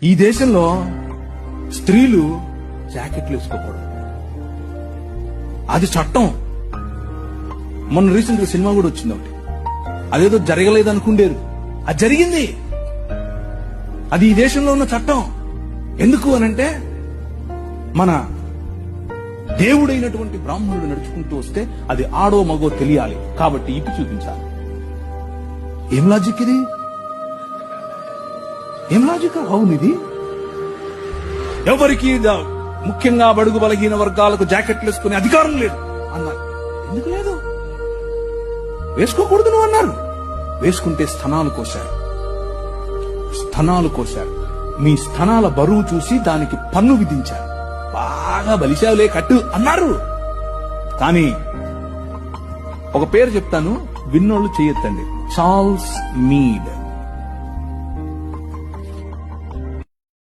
ఈ దేశంలో స్త్రీలు జాకెట్లు వేసుకోకూడదు, అది చట్టం. మొన్న రీసెంట్ గా సినిమా కూడా వచ్చింది ఒకటి, అదేదో జరగలేదు అనుకుండేరు, అది జరిగింది. అది ఈ దేశంలో ఉన్న చట్టం. ఎందుకు అనంటే మన దేవుడైనటువంటి బ్రాహ్మణుడు నడుచుకుంటూ వస్తే అది ఆడో మగో తెలియాలి, కాబట్టి ఇప్పి చూపించాలి. ఏం లాజిక్ ఇది? ఏం లాజిక్? అవునిది ఎవరికి ముఖ్యంగా బడుగు బలహీన వర్గాలకు జాకెట్లు వేసుకునే అధికారం లేదు అన్నారు. ఎందుకు లేదు? వేసుకోకూడదు నువ్వు అన్నారు. వేసుకుంటే స్తనాలు కోశారు. మీ స్తనాల బరువు చూసి దానికి పన్ను విధించారు. బాగా బలిశావులే కట్టు అన్నారు. కానీ ఒక పేరు చెప్తాను, విన్నోళ్ళు చేయొద్దండి. Charles Mead.